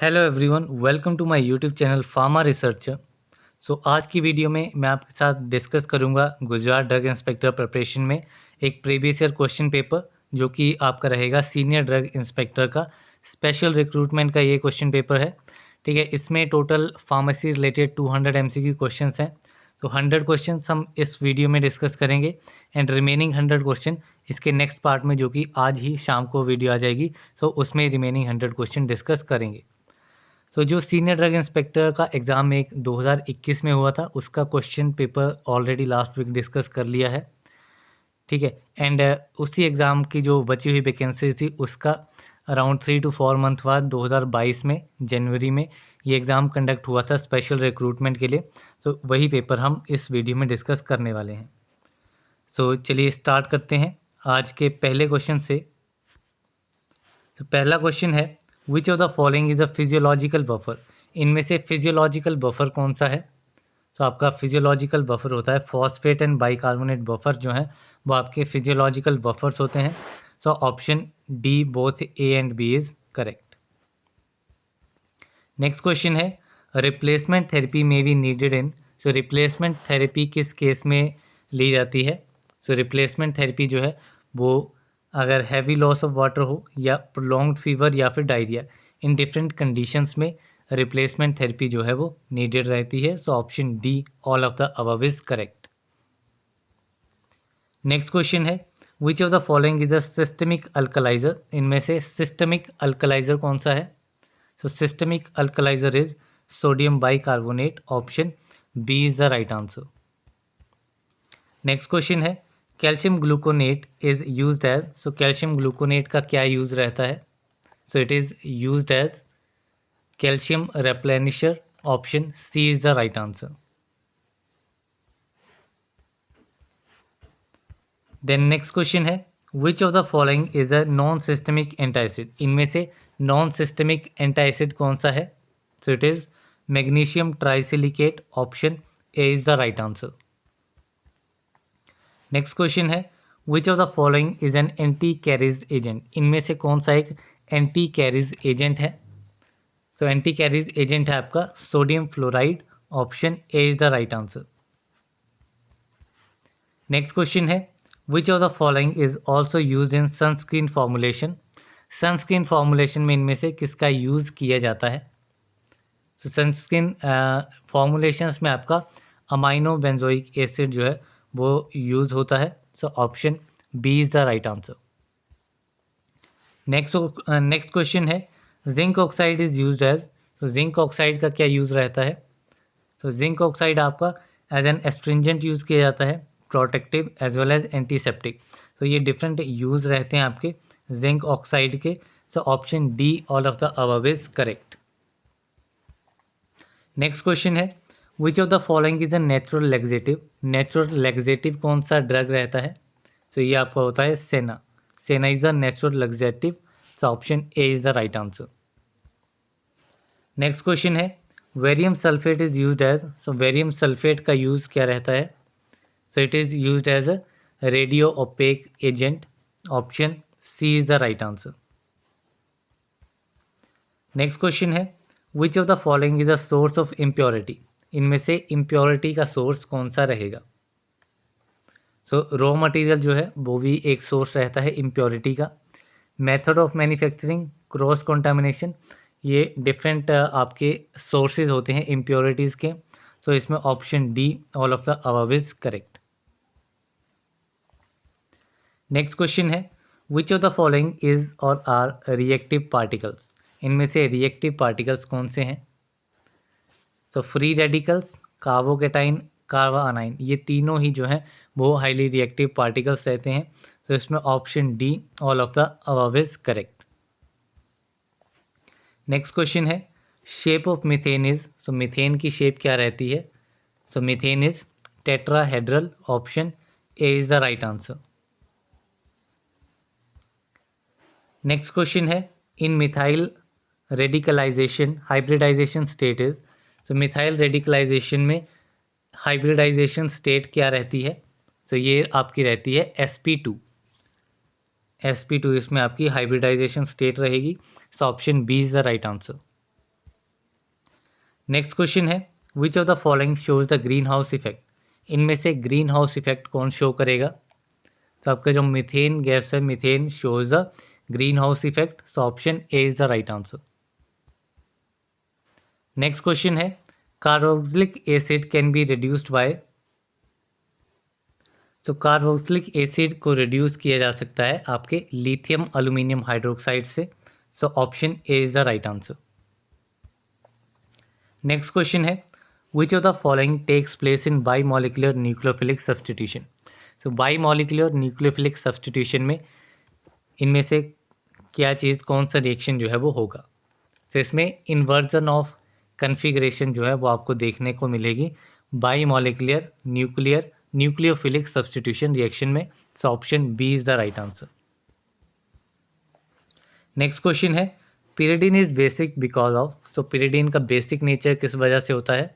Hello everyone, welcome to my YouTube channel pharma researcher. आज की video में मैं आपके साथ डिस्कस करूंगा गुजरात ड्रग इंस्पेक्टर प्रिपरेशन में एक प्रीवियस ईयर क्वेश्चन पेपर जो कि आपका रहेगा सीनियर ड्रग इंस्पेक्टर का स्पेशल रिक्रूटमेंट का ये क्वेश्चन पेपर है। ठीक है, इसमें total pharmacy related 200 MCQ questions हैं। तो 100 क्वेश्चंस हम इस वीडियो में डिस्कस करेंगे एंड रिमेनिंग 100 क्वेश्चन इसके नेक्स्ट पार्ट में, जो कि आज ही शाम को वीडियो आ जाएगी, उसमें रिमेनिंग 100 क्वेश्चन डिस्कस करेंगे। जो सीनियर ड्रग इंस्पेक्टर का एग्ज़ाम एक 2021 में हुआ था, उसका question paper already last week discuss कर लिया है। ठीक है, एंड उसी एग्ज़ाम की जो बची हुई वैकेंसी थी उसका अराउंड 3 to 4 मंथ बाद 2022 में जनवरी में ये एग्ज़ाम कंडक्ट हुआ था स्पेशल रिक्रूटमेंट के लिए। वही पेपर हम इस वीडियो में डिस्कस करने वाले हैं। चलिए स्टार्ट करते हैं आज के पहले क्वेश्चन से। पहला क्वेश्चन है, which of the following is a physiological buffer. इनमें से फिजियोलॉजिकल बफर कौन सा है? आपका फिजियोलॉजिकल बफर होता है फॉस्फेट एंड बाइकार्बोनेट बफर जो है वो आपके फिजियोलॉजिकल बफर्स होते हैं। Option D both A and B is correct. Next question है, रिप्लेसमेंट थेरेपी में be needed in. Replacement therapy किस केस में ली जाती है? रिप्लेसमेंट थेरेपी जो है वो अगर हैवी लॉस ऑफ वाटर हो या प्रोलॉन्ग्ड फीवर या फिर डायरिया, इन डिफरेंट कंडीशंस में रिप्लेसमेंट थेरेपी जो है वो नीडेड रहती है। Option D all of the above is correct. Next question है, which of the following is a systemic alkaliser. इनमें से सिस्टमिक अल्कलाइजर कौन सा है? Systemic alkaliser is sodium bicarbonate. Option B is the right answer. Next question है, calcium gluconate is used as. Calcium gluconate का क्या use रहता है? It is used as calcium replenisher. Option C is the right answer. Then next question है, which of the following is a non systemic antacid. इनमें से non systemic antacid कौन सा है? It is magnesium trisilicate. Option A is the right answer. Next question है, which of the following is an anti caries agent. इनमें से कौन सा एक एंटी कैरीज एजेंट है? एंटी कैरीज एजेंट है आपका sodium fluoride. Option A is the right answer. Next question है, which of the following is also use in sunscreen formulation. Sunscreen formulation में इनमें से किसका यूज़ किया जाता है? सनस्क्रीन फॉर्मुलेशंस में आपका अमाइनो बेंजोइक एसिड जो है वो यूज़ होता है। Option B is the right answer. Next question है, zinc oxide is used as. Zinc oxide का क्या यूज़ रहता है? जिंक ऑक्साइड आपका एज एन एस्ट्रिंजेंट यूज़ किया जाता है, protective as well as antiseptic. ये डिफरेंट यूज़ रहते हैं आपके जिंक ऑक्साइड के। Option D all of the above is correct. Next question है, which of the following is a natural laxative. Natural laxative कौन सा ड्रग रहता है? ये आपका होता है senna. Senna is the natural laxative. Option A is the right answer. Next question है, barium sulphate is used as. Barium sulphate का यूज़ क्या रहता है? It is used as a radio opaque agent. Option C is the right answer. Next question है, which of the following is a source of impurity. इनमें से impurity का source कौन सा रहेगा? रॉ मटेरियल जो है वो भी एक सोर्स रहता है इम्प्योरिटी का। Method of manufacturing, cross contamination, ये डिफरेंट आपके सोर्सेज होते हैं इम्प्योरिटीज़ के। इसमें option D all of the above is correct. Next question है, which of the following is or are reactive particles. इनमें से रिएक्टिव पार्टिकल्स कौन से हैं? Free radicals, carbocation, carbanion, ये तीनों ही जो हैं वो हाईली रिएक्टिव पार्टिकल्स रहते हैं। इसमें option D all of the above is correct. Next question है, shape of methane is. Methane की शेप क्या रहती है? Methane is tetrahedral. Option A is the right answer. Next question है, in methyl radicalisation hybridisation state is. Methyl radicalisation में hybridisation state क्या रहती है? ये आपकी रहती है sp2। sp2 इसमें आपकी हाइब्रिडाइजेशन स्टेट रहेगी। Option B is the right answer. Next question है which of the following shows the green house effect, इनमें से ग्रीन हाउस इफेक्ट कौन शो करेगा? तो आपका जो मीथेन गैस है, methane shows the green house effect, so option A is the right answer. Next question है carboxylic acid can be reduced by, तो कार्बोक्सिलिक एसिड को रिड्यूस किया जा सकता है आपके लिथियम एल्यूमिनियम हाइड्रोक्साइड से, so option A is the right answer. Next question है which of the following takes place in bimolecular nucleophilic substitution, तो बाईमॉलिक्यूलर न्यूक्लियोफिलिक सब्सटीट्यूशन में इनमें से क्या चीज़, कौन सा रिएक्शन जो है वो होगा? तो इसमें इन्वर्जन ऑफ कन्फिग्रेशन जो है वो आपको देखने को मिलेगी बाईमॉलिक्यूलर न्यूक्लियोफिलिक सब्सटीट्यूशन रिएक्शन में, so option B is the right answer. Next question है pyridine is basic because of, so pyridine का बेसिक नेचर किस वजह से होता है?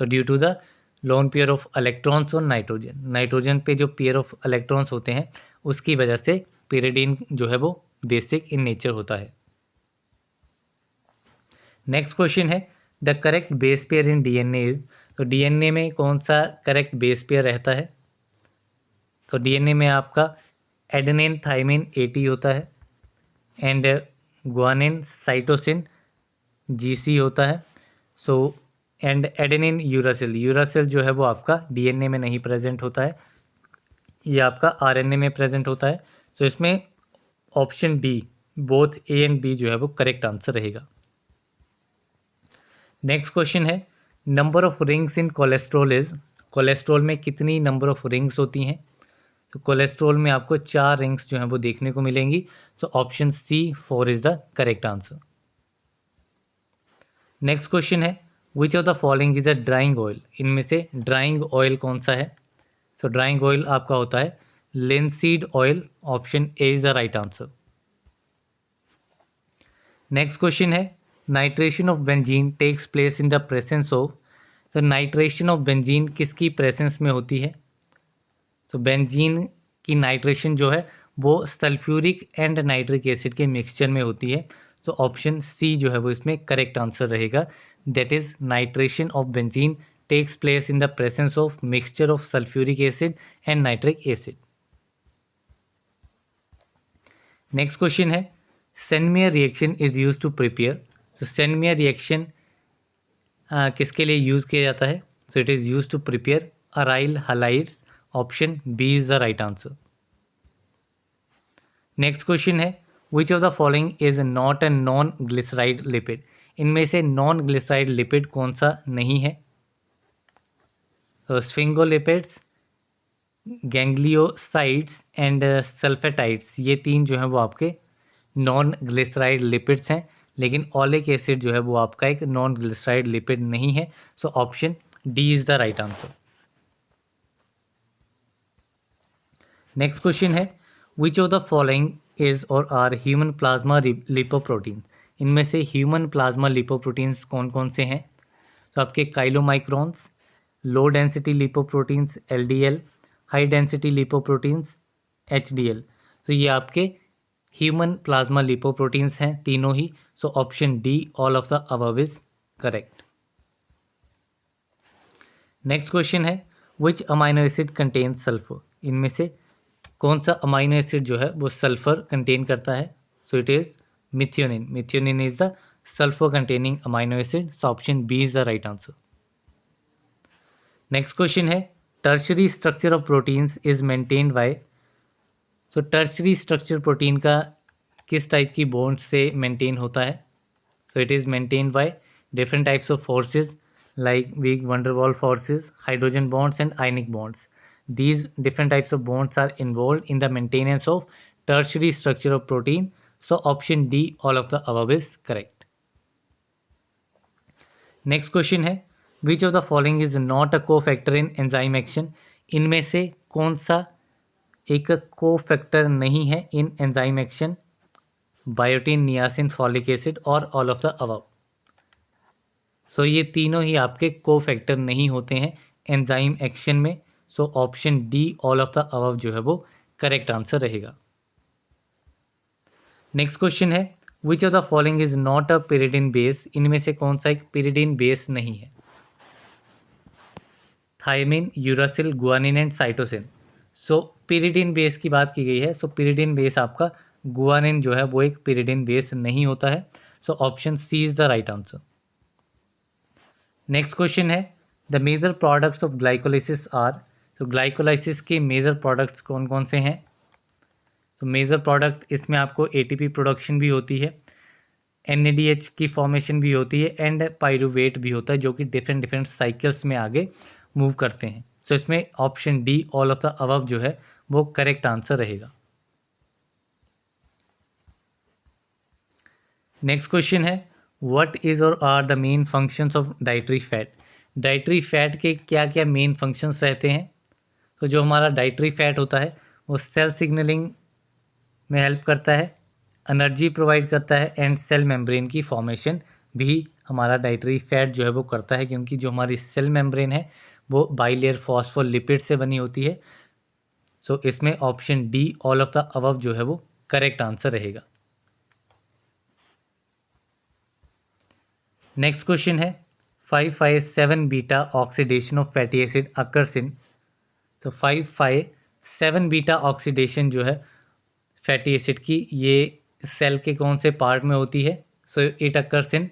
तो due to the lone pair of electrons और नाइट्रोजन पे जो पेयर ऑफ इलेक्ट्रॉन्स होते हैं उसकी वजह से pyridine जो है वो बेसिक इन नेचर होता है। नेक्स्ट क्वेश्चन है the correct base pair in DNA is, तो डीएनए में कौन सा करेक्ट बेस पेयर रहता है? तो डीएनए में आपका एडेनिन थाइमिन 80 होता है एंड ग्वानिन साइटोसिन जीसी होता है, सो एंड एडेनिन यूरासिल जो है वो आपका डीएनए में नहीं प्रेजेंट होता है, ये आपका आरएनए में प्रेजेंट होता है, सो इसमें option D both A and B जो है वो करेक्ट आंसर रहेगा। नेक्स्ट क्वेश्चन है number of rings in cholesterol is, cholesterol में कितनी नंबर ऑफ रिंग्स होती हैं? तो कोलेस्ट्रॉल में आपको 4 रिंग्स जो हैं वो देखने को मिलेंगी, so option C 4 is the correct answer. Next question है which of the following is a drying oil, इनमें से ड्राइंग ऑयल कौन सा है? सो ड्राइंग ऑयल आपका होता है linseed oil, option A is the right answer. Next question है nitration of benzene takes place in the presence of, तो नाइट्रेशन ऑफ बेंजीन किसकी प्रेजेंस में होती है? तो बेंजीन की नाइट्रेशन जो है वो सल्फ्यूरिक एंड नाइट्रिक एसिड के मिक्सचर में होती है, तो ऑप्शन सी जो है वो इसमें करेक्ट आंसर रहेगा, that is nitration of benzene takes place in the presence of mixture of sulphuric acid and nitric acid. Next question है Sandmeyer reaction is use to prepare, तो सेनमियर रिएक्शन किसके लिए use किया जाता है? So it is use to prepare aryl halides, option B is the right answer. Next question है which of the following is not a non glyceride lipid, इनमें से non glyceride lipid कौन सा नहीं है? तो स्फिंगोलिपिड्स, गैंग्लियोसाइड्स एंड सल्फेटाइड्स, ये 3 जो हैं वो आपके नॉन ग्लिसराइड लिपिड्स हैं, लेकिन ऑलिक एसिड जो है वो आपका एक नॉन ग्लिसराइड लिपिड नहीं है, so option D is the right answer. Next question है which of the following is or are human plasma lipoprotein, इनमें से ह्यूमन प्लाज्मा लिपोप्रोटीन्स कौन कौन से हैं? तो आपके chylomicrons, low density lipoproteins LDL, high density lipoproteins HDL, तो ये आपके ह्यूमन प्लाज्मा लिपोप्रोटीन्स हैं तीनों ही, so option D all of the above is correct. Next question है which amino acid contain sulphur, इनमें से कौन सा अमाइनो एसिड जो है वो सल्फर कंटेन करता है? So it is methionine, methionine is the sulphur containing amino acid, so option B is the right answer. Next question है tertiary structure of proteins is maintained by, तो tertiary structure protein का किस type की bond से maintain होता है? So it is maintained by different types of forces like weak van der Waals forces, hydrogen bonds and ionic bonds, these different types of bonds are involved in the maintenance of tertiary structure of protein, so option D all of the above is correct. Next question है which of the following is not a cofactor in enzyme action, इनमें से कौन सा एक cofactor नहीं है in enzyme action? Biotin, niacin, folic acid और all of the above, so ये तीनों ही आपके कोफैक्टर नहीं होते हैं एंजाइम एक्शन में, so option D all of the above जो है वो करेक्ट आंसर रहेगा। नेक्स्ट क्वेश्चन है which of the following is not a pyridine base, इनमें से कौन सा एक pyridine बेस नहीं है? Thymine, uracil, guanine and cytosine. So pyridine base की बात की गई है, सो pyridine बेस आपका गुआनिन जो है वो एक pyridine बेस नहीं होता है। So option C is the right answer. Next question है the major products of glycolysis are. तो ग्लाइकोलाइसिस के मेजर प्रोडक्ट्स कौन कौन से हैं? तो मेजर प्रोडक्ट इसमें आपको एटीपी प्रोडक्शन भी होती है, NADH की फॉर्मेशन भी होती है एंड पायरूवेट भी होता है, जो कि डिफरेंट डिफरेंट साइकिल्स में आगे मूव करते हैं। सो इसमें option D all of the above जो है वो करेक्ट आंसर रहेगा। नेक्स्ट क्वेश्चन है what is or are the main functions of dietary fat. Dietary fat के क्या क्या मेन फंक्शंस रहते हैं? तो जो हमारा डाइटरी फैट होता है वो सेल सिग्नलिंग में हेल्प करता है, एनर्जी प्रोवाइड करता है एंड सेल मेम्ब्रेन की फॉर्मेशन भी हमारा डाइटरी फैट जो है वो करता है, क्योंकि जो हमारी सेल मेम्ब्रेन है वो बाइलेयर फॉस्फोलिपिड से बनी होती है। सो इसमें option D all of the above जो है वो करेक्ट आंसर रहेगा। नेक्स्ट क्वेश्चन है 5,5,7 beta oxidation of fatty acid occurs in. तो 5,5,7 बीटा ऑक्सीडेशन जो है फैटी एसिड की, ये सेल के कौन से पार्ट में होती है? So it occurs in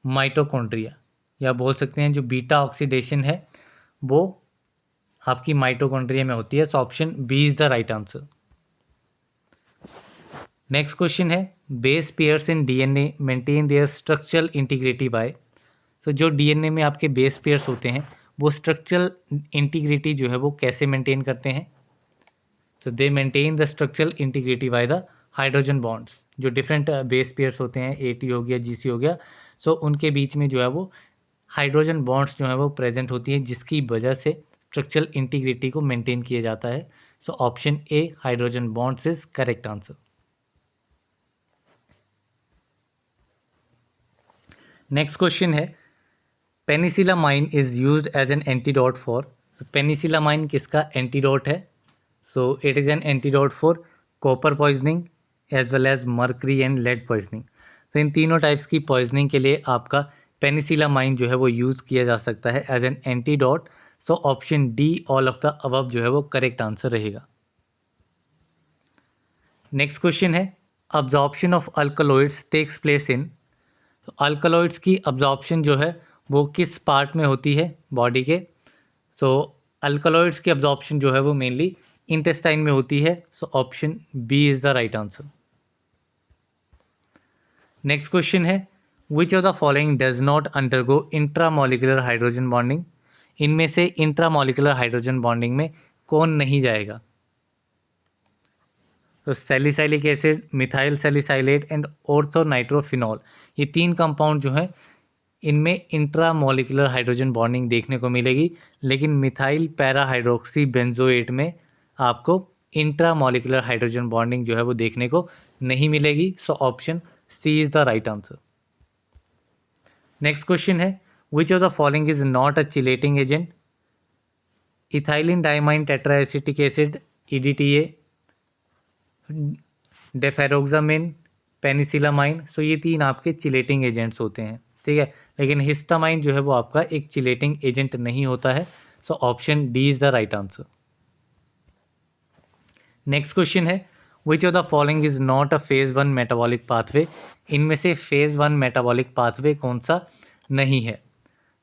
mitochondria, या बोल सकते हैं जो बीटा ऑक्सीडेशन है वो आपकी माइटोकॉन्ड्रिया में होती है। So option B is the right answer. Next question है base pairs in DNA maintain their structural integrity by. तो जो डीएनए में आपके बेस पेयर्स होते हैं वो स्ट्रक्चरल इंटीग्रिटी जो है वो कैसे मेंटेन करते हैं? तो दे maintain the structural integrity by the hydrogen bonds. जो डिफरेंट बेस पेयर्स होते हैं, एटी हो गया, जीसी हो गया, सो उनके बीच में जो है वो हाइड्रोजन बॉन्ड्स जो है वो प्रेजेंट होती है, जिसकी वजह से स्ट्रक्चरल इंटीग्रिटी को मेंटेन किया जाता है। So option A hydrogen bonds is correct answer. Next question है penicillamine is used as an antidote for. Penicillamine किसका एंटीडोट है? So it is an antidote for copper poisoning as well as mercury and lead poisoning. तो इन तीनों types की poisoning के लिए आपका पेनिसिलामाइन जो है वो यूज़ किया जा सकता है as an antidote. So option D all of the above जो है वो करेक्ट आंसर रहेगा। नेक्स्ट क्वेश्चन है absorption of alkaloids takes place in. तो अल्कलॉइड्स की अब्जॉर्प्शन जो है वो किस पार्ट में होती है बॉडी के? सो अल्कलॉइड्स की अब्जॉर्प्शन जो है वो मेनली इंटेस्टाइन में होती है। So option B is the right answer. Next question है which of the following does not undergo intramolecular hydrogen bonding. इनमें से इंट्रामोलिकुलर हाइड्रोजन बॉन्डिंग में कौन नहीं जाएगा? तो salicylic acid, methyl salicylate and orthonitrophenol, ये तीन कंपाउंड जो हैं इनमें इंट्रामोलिकुलर हाइड्रोजन बॉन्डिंग देखने को मिलेगी, लेकिन मिथाइल पैरा हाइड्रोक्सी बेंजोएट में आपको इंट्रामोलिकुलर हाइड्रोजन बॉन्डिंग जो है वो देखने को नहीं मिलेगी। So option C is the right answer. Next question है which of the following is not a chelating agent. Ethylene diamine tetraacetic acid EDTA, deferoxamine, penicillamine. So ये तीन आपके चिलेटिंग एजेंट्स होते हैं, ठीक है, लेकिन हिस्टामाइन जो है वो आपका एक चिलेटिंग एजेंट नहीं होता है। So option D is the right answer. Next question है which of the following is not a phase 1 metabolic pathway. इनमें से फेज 1 मेटाबॉलिक पाथवे कौन सा नहीं है?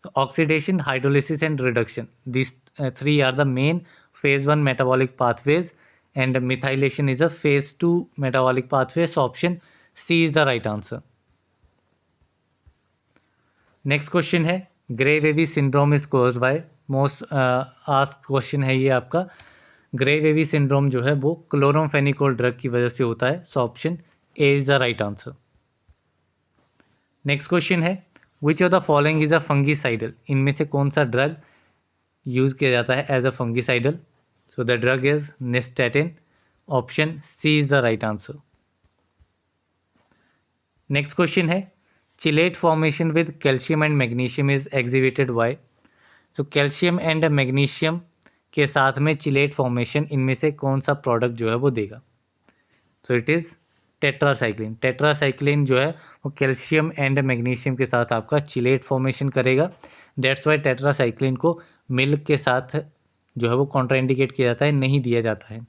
तो oxidation, hydrolysis and reduction, this three are the main phase 1 metabolic pathways and methylation is a phase 2 metabolic pathway. So option C is the right answer. Next question है grey baby syndrome is caused by, most asked question है ये आपका। Grey baby syndrome जो है वो क्लोरोमफेनिकोल drug की वजह से होता है। So option A is the right answer. Next question है which of the following is a fungicidal. इनमें से कौन सा ड्रग यूज किया जाता है as a fungicidal? So the drug is nystatin. Option C is the right answer. Next question है chelate formation with calcium and magnesium is exhibited by. So calcium and magnesium के साथ में chelate formation, इनमें से कौन सा product जो है वो देगा? सो इट इज़ टेट्रासाइक्लिन। टेट्रासाइक्लिन जो है वो कैल्शियम एंड मैग्नीशियम के साथ आपका चिलेट फॉर्मेशन करेगा। दैट्स वाई टेट्रासाइक्लिन को मिल्क के साथ जो है वो कॉन्ट्राइंडिकेट किया जाता है, नहीं दिया जाता है।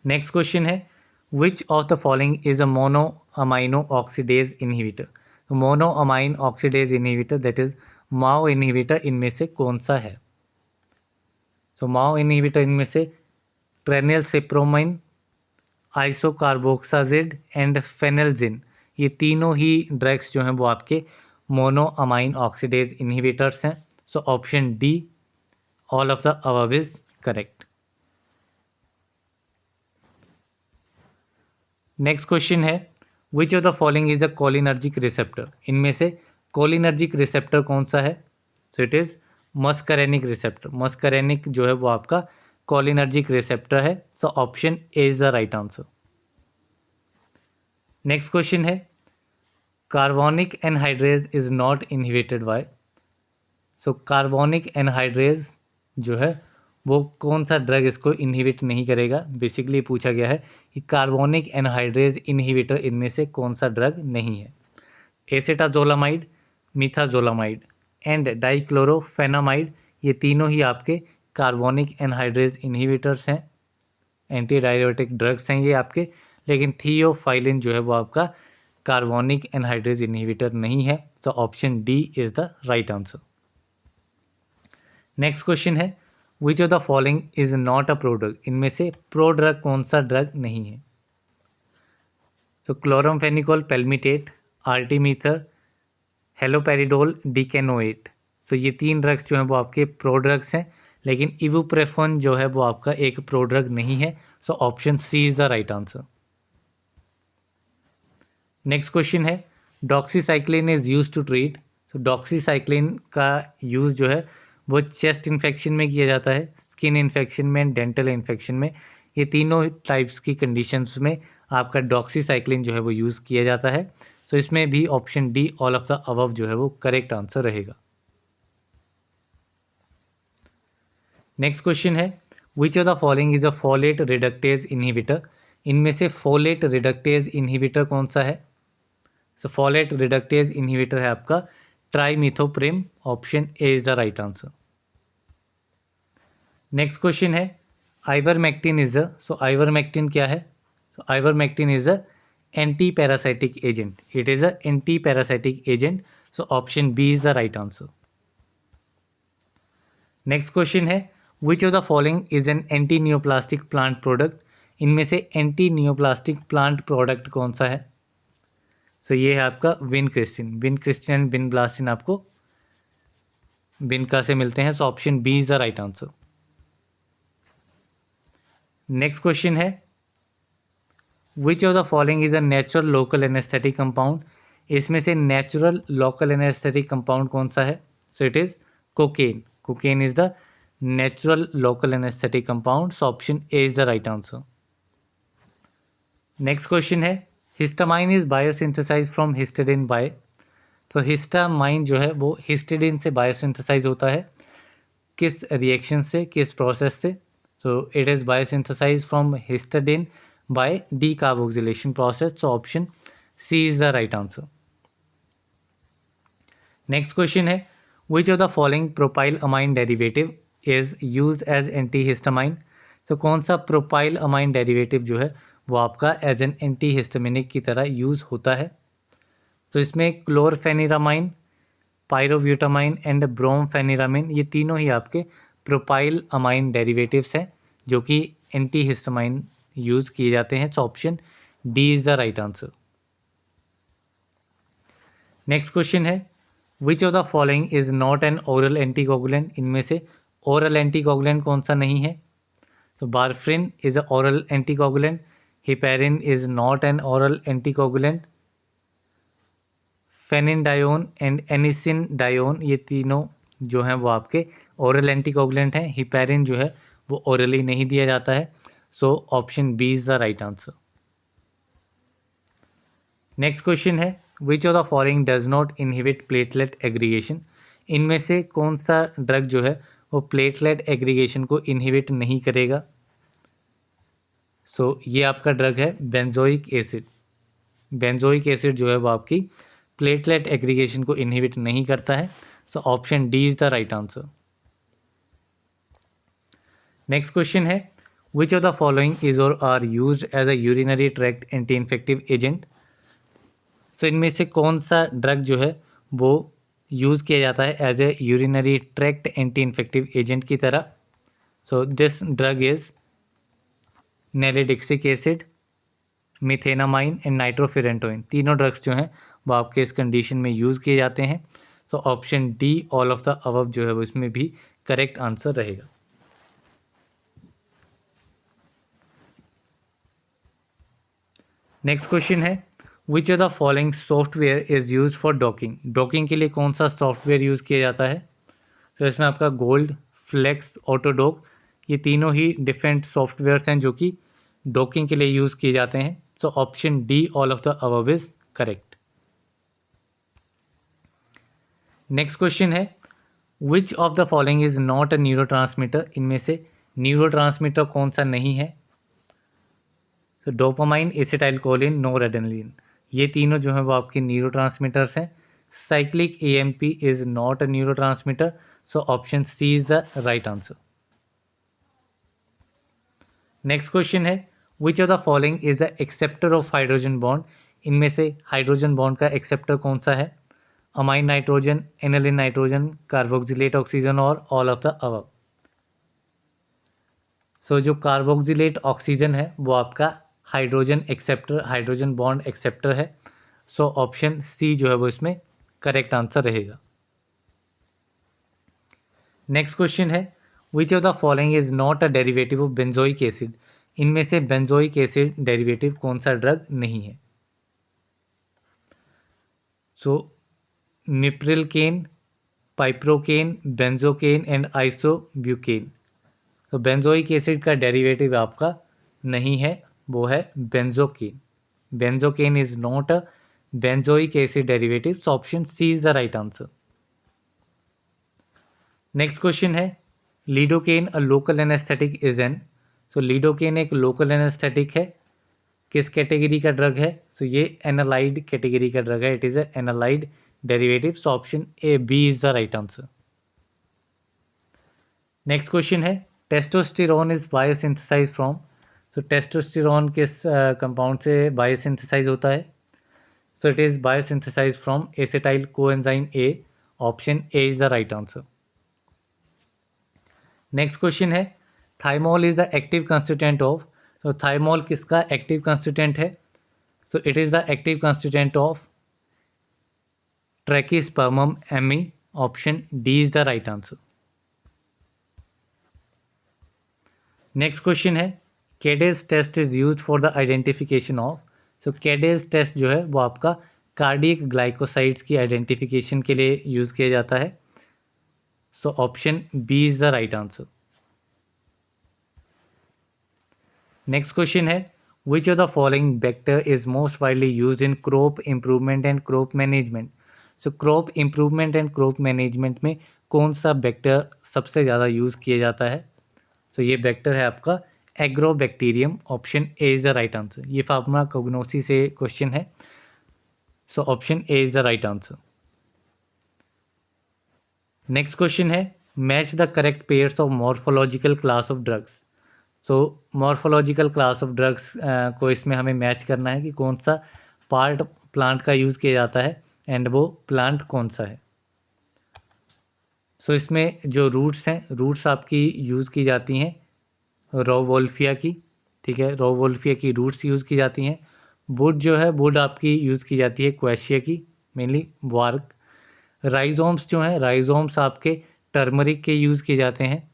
नेक्स्ट क्वेश्चन है which of the following is a mono amino oxidase inhibitor. Mono amine oxidase inhibitor that is Mao inhibitor इनमें से कौन सा है? तो माओ इनहिबिटर इनमें से ट्रेनियल सेप्रोमाइन, आइसोकार्बोक्साजिड एंड फेनेल्जिन, ये तीनों ही ड्रग्स जो हैं वो आपके मोनो अमाइन ऑक्सीडेज इनहिबिटर्स हैं। So option D all of the above is correct. Next question है which of the following is a cholinergic receptor. इनमें से कोलिनर्जिक रिसेप्टर कौन सा है? So it is muscarinic receptor. Muscarinic जो है वो आपका कोलिनर्जिक रिसेप्टर है। So option A is the right answer. Next question है carbonic anhydrase is not inhibited by. So carbonic anhydrase जो है वो कौन सा ड्रग इसको इनहिबिट नहीं करेगा? बेसिकली पूछा गया है कि कार्बोनिक एनहाइड्रेज इनहिबिटर इनमें से कौन सा ड्रग नहीं है? एसेटाजोलामाइड, मीथाजोलामाइड एंड डाइक्लोरोफेनामाइड, ये तीनों ही आपके कार्बोनिक एनहाइड्रेज इनहिबिटर्स हैं, एंटी डायरेटिक ड्रग्स हैं ये आपके। लेकिन थियोफाइलिन जो है वो आपका कार्बोनिक एनहाइड्रेज इनहिबिटर नहीं है। तो option D is the right answer. Next question है which of the following is not a prodrug. इनमें से प्रोड्रग कौन सा ड्रग नहीं है? तो क्लोरमफेनिकोल पेल्मिटेट, आर्टिमीथर, हेलोपेरिडोल, डिकेनोएट। सो ये तीन ड्रग्स जो हैं वो आपके प्रोड्रग्स हैं, लेकिन इबुप्रेफोन जो है वो आपका एक प्रोड्रग नहीं है। So option C is the right answer. Next question है doxycycline is use to treat. So doxycycline का यूज़ जो है वो चेस्ट इन्फेक्शन में किया जाता है, स्किन इन्फेक्शन में, डेंटल इन्फेक्शन में। ये तीनों टाइप्स की कंडीशंस में आपका डॉक्सीसाइक्लिन जो है वो यूज़ किया जाता है। तो इसमें भी option D all of the above जो है वो करेक्ट आंसर रहेगा। नेक्स्ट क्वेश्चन है which of the following is a folate reductase inhibitor. इनमें से फोलेट रिडक्टेज इनहिबिटर कौन सा है? सो फोलेट रिडक्टेज इनहिबिटर है आपका trimethoprim. Option A is the right answer. Next question है ivermectin is a. So ivermectin क्या है? So ivermectin is a anti parasitic agent. It is a anti parasitic agent. So option B is the right answer. Next question है which of the following is an anti neoplastic plant product. इनमें से anti neoplastic plant product कौन सा है? So ये है आपका vincristine. Vincristine, vinblastine आपको विनका से मिलते हैं। So option B is the right answer. Next question है which of the following is a natural local anaesthetic compound. इसमें से नेचुरल लोकल एनेस्थेटिक कंपाउंड कौन सा है? So it is cocaine. Cocaine is the natural local anaesthetic compound. So option A is the right answer. Next question है histamine is biosynthesise from histidine by. तो histamine जो है वो histidine से biosynthesise होता है, किस रिएक्शन से, किस प्रोसेस से? So it is biosynthesise from histidine by decarboxylation process. So option C is the right answer. Next question है which of the following propyl amine derivative is used as anti histamine. तो कौन सा propyl amine derivative जो है वो आपका as an anti histaminic की तरह यूज़ होता है? तो इसमें क्लोरफेनिरामाइन, पायरोब्यूटामाइन एंड ब्रोमफेनिरामिन, ये तीनों ही आपके प्रोपाइल अमाइन डेरिवेटिव्स हैं जो कि एंटी हिस्टामाइन यूज़ किए जाते हैं। So option D is the right answer. Next question है which of the following is not an oral anticoagulant. इनमें से ओरल एंटीकोगुलेंट कौन सा नहीं है? तो warfarin is a oral anticoagulant, heparin is not an oral anticoagulant, phenindione and anisindione, ये तीनों जो हैं वो आपके ओरल एंटीकोगुलेंट हैं। हिपेरिन जो है वो ओरली नहीं दिया जाता है। So option B is the right answer. Next question है which of the following does not inhibit platelet aggregation. इनमें से कौन सा ड्रग जो है वो प्लेटलेट एग्रीगेशन को इनहिबिट नहीं करेगा? सो ये आपका ड्रग है बेंजोइक एसिड। बेंजोइक एसिड जो है वो आपकी प्लेटलेट एग्रीगेशन को इनहिबिट नहीं करता है। So option D is the right answer. Next question है which of the following is or are used as a urinary tract anti infective agent. So इनमें से कौन सा ड्रग जो है वो यूज़ किया जाता है as a urinary tract anti infective agent की तरह। So this drug is nalidixic acid, methenamine and nitrofurantoin. तीनों ड्रग्स जो हैं वो आपके इस कंडीशन में यूज़ किए जाते हैं। So option D all of the above जो है वो इसमें भी करेक्ट आंसर रहेगा। नेक्स्ट क्वेश्चन है which of the following software is use for docking. Docking के लिए कौन सा सॉफ्टवेयर यूज़ किया जाता है। तो इसमें आपका गोल्ड, फ्लेक्स, ऑटोडॉक, ये तीनों ही डिफरेंट सॉफ्टवेयर्स हैं जो कि डॉकिंग के लिए यूज़ किए जाते हैं। So option D all of the above is correct. Next question है which of the following is not a neurotransmitter. इनमें से न्यूरोट्रांसमीटर कौन सा नहीं है। तो डोपामाइन, एसिटाइलकोलिन, नोरएड्रेनालिन, ये तीनों जो हैं वो आपके न्यूरोट्रांसमीटर्स हैं। Cyclic AMP is not a neurotransmitter. So option C is the right answer. Next question है which of the following is the acceptor of hydrogen bond. इनमें से हाइड्रोजन बॉन्ड का एक्सेप्टर कौन सा है। Amine nitrogen, aniline nitrogen, carboxylate oxygen और all of the above. So जो carboxylate oxygen है वो आपका hydrogen acceptor, hydrogen bond acceptor है। सो ऑप्शन सी जो है वो इसमें करेक्ट आंसर रहेगा। नेक्स्ट क्वेश्चन है which of the following is not a derivative of benzoic acid. इनमें से बेंजोइक एसिड डेरिवेटिव कौन सा ड्रग नहीं है। सो निप्रिलकेन, पाइप्रोकेन, बेंजोकेन एंड आइसोब्यूकेन। तो बेंजोइक एसिड का डेरिवेटिव आपका नहीं है, वो है benzocaine. Benzocaine is not a benzoic acid derivative. So option C is the right answer. Next question है lidocaine a local anaesthetic is an. So lidocaine एक लोकल एनेस्थेटिक है, किस कैटेगरी का ड्रग है। सो ये एनालाइड कैटेगरी का drug है, it is anilide derivative. So option A B is the right answer. Next question है testosterone is biosynthesise from. So testosterone किस कंपाउंड से बायोसिंथेसाइज होता है। So it is biosynthesise from acetyl coenzyme A. Option A is the right answer. Next question है thymol is the active constituent of. तो thymol किसका active constituent है। So it is the active constituent of Trachyspermum ammi. Option D is the right answer. Next question है Kedde's test is use for the identification of. So Kedde's test जो है वो आपका cardiac glycosides की identification के लिए use किया जाता है। So option B is the right answer. Next question है which of the following vector is most widely use in crop improvement and crop management. So crop improvement and crop management में कौन सा vector सबसे ज़्यादा use किया जाता है। तो ये वेक्टर है आपका Agrobacterium. Option A is the right answer. ये फार्मा कोग्नोसी से क्वेश्चन है। So option A is the right answer. Next question है match the correct pairs of morphological class of drugs. So morphological class of drugs को इसमें हमें match करना है कि कौन सा पार्ट प्लांट का यूज़ किया जाता है एंड वो प्लांट कौन सा है। सो इसमें जो रूट्स हैं, रूट्स आपकी यूज़ की जाती हैं रोवोल्फिया की, ठीक है, रोवोल्फिया की रूट्स यूज़ की जाती हैं। वुड जो है वुड आपकी यूज़ की जाती है क्वेशिया की, मेनली वार्क। राइजोम्स जो हैं, राइजोम्स आपके टर्मरिक के यूज़ किए जाते हैं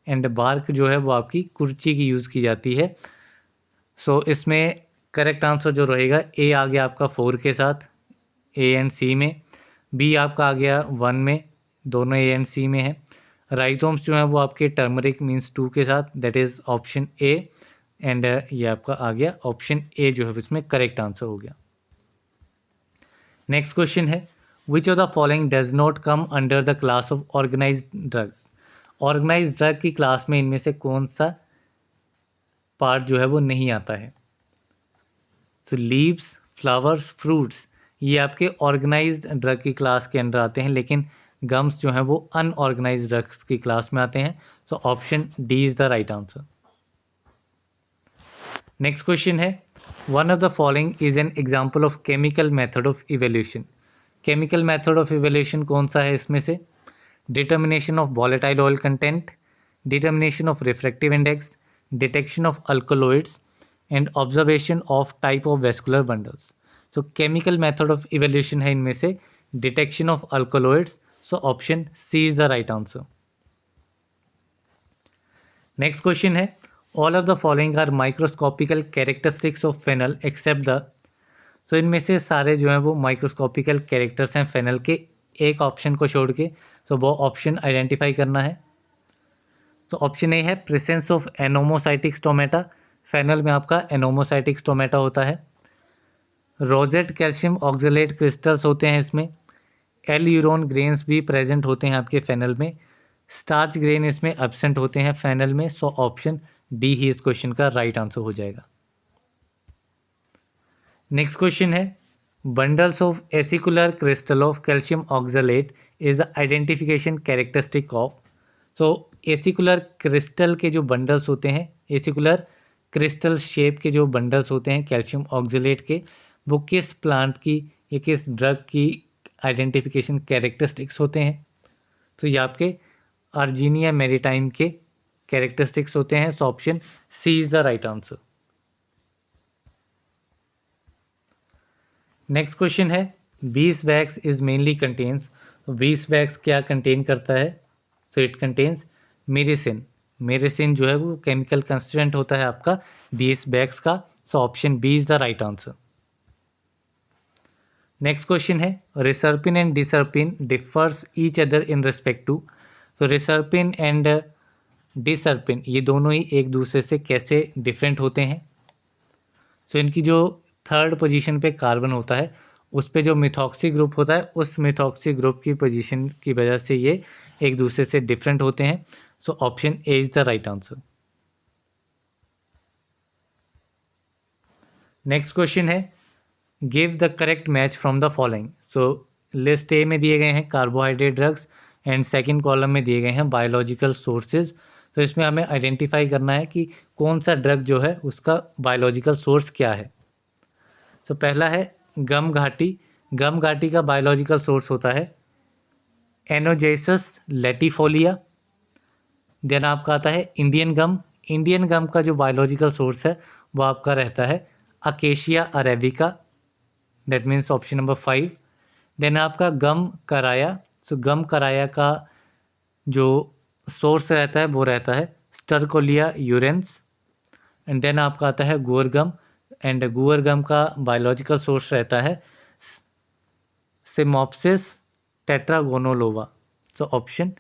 एंड बार्क जो है वो आपकी कुर्ची की यूज़ की जाती है। सो इसमें करेक्ट आंसर जो रहेगा ए आ गया आपका 4 के साथ, ए एंड सी में। बी आपका आ गया 1 में, दोनों ए एंड सी में है। राइजोम्स जो है वो आपके टर्मरिक मीन्स 2 के साथ, that is option A. And ये आपका आ गया ऑप्शन ए जो है इसमें करेक्ट आंसर हो गया। नेक्स्ट क्वेश्चन है which of the following does not come under the class of organized drugs. Organized drug की क्लास में इनमें से कौन सा पार्ट जो है वो नहीं आता है। सो लीव्स, फ्लावर्स, फ्रूट्स ये आपके ऑर्गेनाइज्ड ड्रग की क्लास के अंडर आते हैं, लेकिन गम्स जो हैं वो अनऑर्गेनाइज्ड ड्रग्स की क्लास में आते हैं। So option D is the right answer. Next question है, one of the following is an example of chemical method of evaluation. Chemical method of evaluation कौन सा है इसमें से? Determination of volatile oil content, determination of refractive index, detection of alkaloids and observation of type of vascular bundles. So chemical method of evaluation है इनमें से detection of alkaloids. So option C is the right answer. Next question है, all of the following are microscopical characteristics of fennel except the. So इनमें से सारे जो हैं वो माइक्रोस्कोपिकल कैरेक्टर्स हैं फेनल के, एक ऑप्शन को छोड़ के। सो वो ऑप्शन आइडेंटिफाई करना है। तो ऑप्शन ए है presence of anomocytic stomata, fennel में आपका एनोमोसाइटिक स्टोमेटा होता है। रोजेट कैल्शियम ऑक्जेलेट क्रिस्टल्स होते हैं इसमें। एल यूरोन ग्रेन्स भी प्रेजेंट होते हैं आपके फेनल में। स्टार्च ग्रेन इसमें एब्सेंट होते हैं फेनल में। सो ऑप्शन डी ही इस क्वेश्चन का राइट आंसर हो जाएगा। नेक्स्ट क्वेश्चन है, bundles of acicular crystal of calcium oxalate is the identification characteristic of. So acicular crystal के जो बंडल्स होते हैं, एसिकुलर क्रिस्टल शेप के जो बंडल्स होते हैं कैल्शियम ऑक्जेलेट के, वो किस प्लांट की या किस ड्रग की आइडेंटिफिकेशन कैरेक्टरिस्टिक्स होते हैं? तो ये आपके अर्जीनिया मैरीटाइम के कैरेक्टरिस्टिक्स होते हैं। So option C is the right answer. Next question है, bees wax is mainly contains. Bees wax क्या कंटेन करता है? So it contains मेरिसिन। मेरिसिन जो है वो केमिकल कंस्टिट्यूएंट होता है आपका बीस वैक्स का। So option B is the right answer. Next question है, reserpine and deserpidine differs each other in respect to. तो रिसर्पिन एंड डिसर्पिन ये दोनों ही एक दूसरे से कैसे डिफरेंट होते हैं? सो इनकी जो थर्ड पोजीशन पे कार्बन होता है, उस पे जो मिथॉक्सी ग्रुप होता है, उस मिथॉक्सी ग्रुप की पोजीशन की वजह से ये एक दूसरे से डिफरेंट होते हैं। So option A is the right answer. Next question है, give the correct match from the following. So list A में दिए गए हैं carbohydrate drugs and second column में दिए गए हैं बायोलॉजिकल सोर्सेज। तो इसमें हमें आइडेंटिफाई करना है कि कौन सा ड्रग जो है उसका बायोलॉजिकल सोर्स क्या है। तो पहला है गम घाटी। गम घाटी का बायोलॉजिकल सोर्स होता है एनोजेसस लेटिफोलिया। देन आपका आता है इंडियन गम। इंडियन गम का जो बायोलॉजिकल सोर्स है वो आपका रहता है acacia arabica. That means option number 5। Then आपका गम कराया। सो गम कराया का जो सोर्स रहता है वो रहता है स्टरकोलिया यूरेंस। एंड देन आपका आता है गुअर गम, एंड गुअर गम का बायोलॉजिकल सोर्स रहता है सिमोप्सिस टेट्रागोनोलोवा। सो ऑप्शन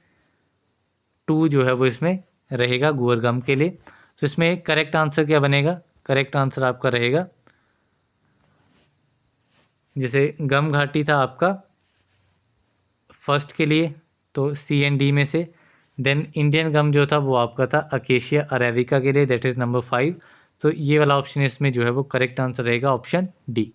2 जो है वो इसमें रहेगा गुअर गम के लिए। तो इसमें करेक्ट आंसर क्या बनेगा? करेक्ट आंसर आपका रहेगा, जैसे गम घाटी था आपका फर्स्ट के लिए, तो सी एंड डी में से। देन इंडियन गम जो था वो आपका था अकेशिया अरेबिका के लिए, दैट इज़ नंबर 5। तो ये वाला ऑप्शन इसमें जो है वो करेक्ट आंसर रहेगा ऑप्शन डी।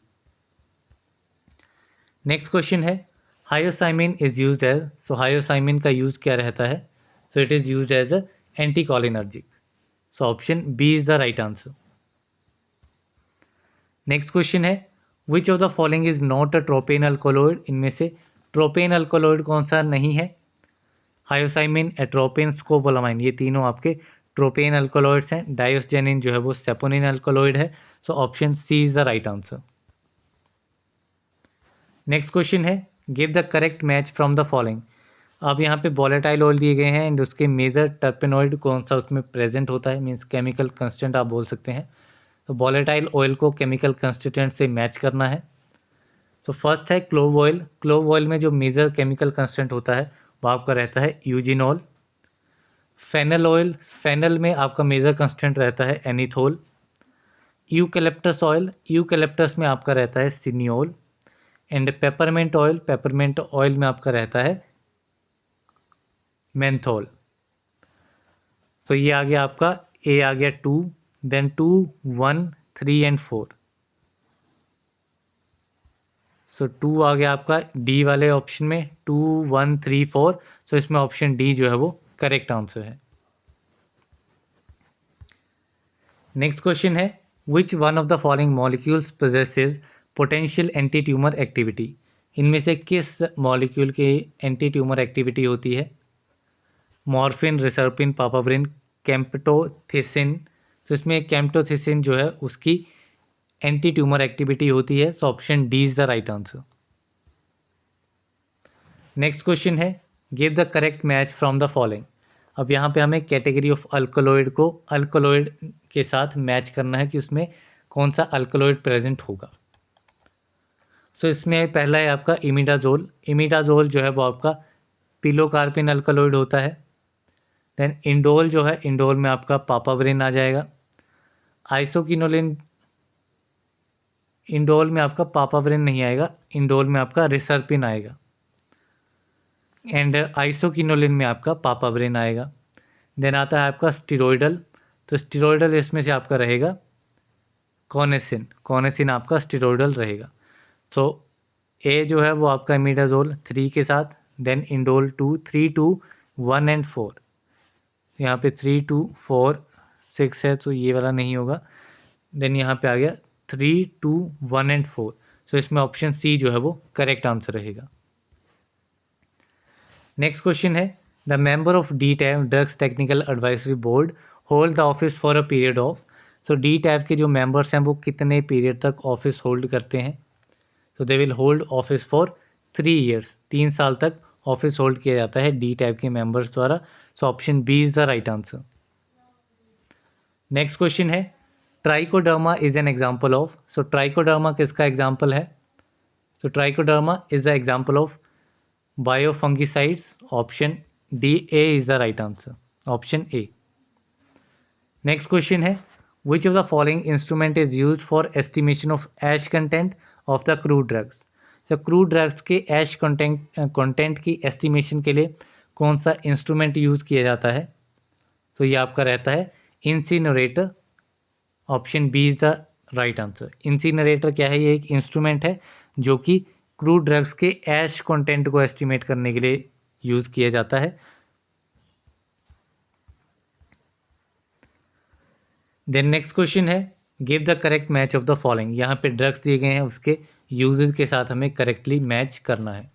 नेक्स्ट क्वेश्चन है, hyoscyamine is used as. So hyoscyamine का यूज़ क्या रहता है? So it is used as a anticholinergic. So option B is the right answer. Next question है, which of the following is not a tropane alkaloid. इनमें से tropane alkaloid कौन सा नहीं है? हायोसाइमिन, एट्रोपिन, स्कोपोलामाइन ये तीनों आपके ट्रोपेन अल्कोलॉइड्स हैं। डायोस्जेनिन जो है वो सेपोनिन अल्कोलॉइड है। So option C is the right answer. Next question है, give the correct match from the following. अब यहाँ पे वॉलेटाइल ऑयल दिए गए हैं एंड उसके मेजर टर्पेनॉइड कौन सा उसमें प्रेजेंट होता है, मीन्स केमिकल कंस्टेंट आप बोल सकते हैं। तो वॉलेटाइल ऑयल को केमिकल कंस्टिट्यूएंट से मैच करना है। तो फर्स्ट है क्लोव ऑयल। क्लोव ऑयल में जो मेजर केमिकल कंस्टेंट होता है वो आपका रहता है यूजिनॉल। फेनल ऑयल, फेनल में आपका मेजर कंस्टेंट रहता है एनीथोल। यूकेलिप्टस ऑयल, यूकेलिप्टस में आपका रहता है cineole. And peppermint oil, peppermint oil में आपका रहता है मेंथोल। तो ये आ गया आपका, ए आ गया 2, देन 2, 1, 3 एंड 4। सो 2 आ गया आपका डी वाले ऑप्शन में, 2, 1, 3, 4। सो इसमें ऑप्शन डी जो है वो करेक्ट आंसर है। नेक्स्ट क्वेश्चन है, which one of the following molecules possesses potential anti tumour activity. इनमें से किस मॉलिक्यूल की एंटी ट्यूमर एक्टिविटी होती है? Morphine, reserpine, papaverine, camptothecin. तो इसमें कैम्प्टोथिसिन जो है उसकी एंटी ट्यूमर एक्टिविटी होती है। So option D is the right answer. Next question है, give the correct match from the following. अब यहाँ पे हमें कैटेगरी ऑफ अल्कलॉइड को अल्कलॉइड के साथ मैच करना है कि उसमें कौन सा अल्कलॉइड प्रेजेंट होगा। सो इसमें पहला है आपका इमिडाजोल। इमिडाजोल जो है वो आपका पिलोकार्पिन अल्कलॉइड होता है। देन इंडोल जो है, इंडोल में आपका पापावरिन आ जाएगा। आइसोकिनोलिन, इंडोल में आपका पापावरिन नहीं आएगा, इंडोल में आपका रिसर्पिन आएगा। एंड आइसोकिनोलिन में आपका पापावरिन आएगा। देन आता है आपका स्टीरोइडल। तो स्टीरोइडल इसमें से आपका रहेगा कॉनेसिन। कॉनेसिन आपका स्टीरोइडल रहेगा। सो ए जो है वो आपका इमिडाजोल 3 के साथ, देन इंडोल 2, 3, 2, 1 एंड 4। यहाँ पे 3, 2, 4, 6 है तो ये वाला नहीं होगा। देन यहाँ पे आ गया 3, 2, 1 एंड 4। सो इसमें ऑप्शन सी जो है वो करेक्ट आंसर रहेगा। नेक्स्ट क्वेश्चन है, the member of D tab drugs technical advisory board hold the office for a period of. So D tab के जो मेंबर्स हैं वो कितने पीरियड तक ऑफिस होल्ड करते हैं? तो they will hold office for 3 years. 3 साल तक ऑफिस होल्ड किया जाता है डी टैब के मेंबर्स द्वारा। So option B is the right answer. Next question है, Trichoderma is an example of. So Trichoderma किसका एग्जाम्पल है? So Trichoderma is the example of biofungicides. Option D A is the right answer, option A. Next question है, which of the following instrument is used for estimation of ash content of the crude drugs. तो crude drugs के ash content की estimation के लिए कौन सा instrument use किया जाता है? तो ये आपका रहता है incinerator. Option B is the right answer. Incinerator क्या है? ये एक इंस्ट्रूमेंट है जो कि क्रूड ड्रग्स के ऐश कंटेंट को एस्टिमेट करने के लिए यूज़ किया जाता है। देन नेक्स्ट क्वेश्चन है, give the correct match of the following. यहाँ पे ड्रग्स दिए गए हैं, उसके यूजेज के साथ हमें करेक्टली मैच करना है।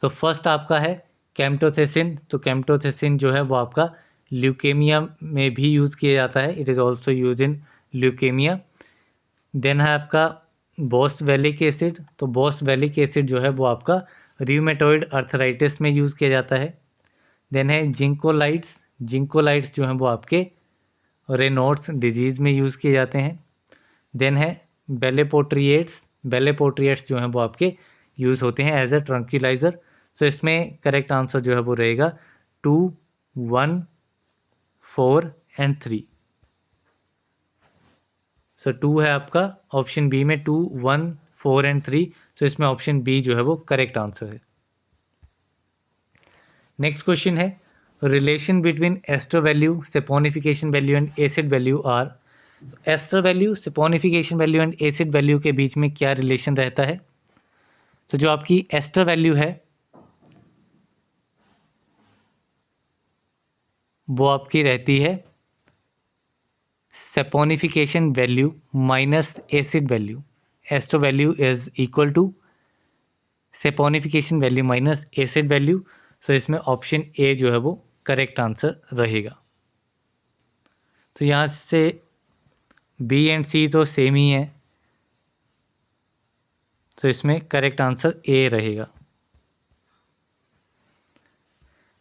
तो फर्स्ट आपका है कैम्प्टोथेसिन। तो कैम्प्टोथेसिन जो है वो आपका ल्यूकेमिया में भी यूज़ किया जाता है। It is also use in leukaemia. Then है आपका बॉसवेलिक एसिड। तो बॉसवेलिक एसिड जो है वो आपका र्यूमेटॉइड अर्थराइटिस में यूज़ किया जाता है। देन है जिंकोलाइट्स। जिंकोलाइट्स जो हैं वो आपके रेनॉल्ड्स डिजीज़ में यूज़ किए जाते हैं। देन है बेलेपोट्रिएट्स। बेलेपोट्रिएट्स जो हैं वो आपके यूज़ होते हैं एज अ ट्रंक्यूलाइज़र। सो इसमें करेक्ट आंसर जो है वो रहेगा 2, 1, 4 एंड 3। सो 2 है आपका ऑप्शन बी में, 2, 1, 4 एंड 3। तो इसमें ऑप्शन बी जो है वो करेक्ट आंसर है। नेक्स्ट क्वेश्चन है, relation between ester value, saponification value and acid value are. Ester value, saponification value and acid value के बीच में क्या रिलेशन रहता है? तो जो आपकी एस्टर वैल्यू है वो आपकी रहती है saponification value minus acid value. Ester value is equal to saponification value minus acid value. So इसमें ऑप्शन ए जो है वो करेक्ट आंसर रहेगा। तो यहाँ से बी एंड सी तो सेम ही है, तो इसमें करेक्ट आंसर ए रहेगा।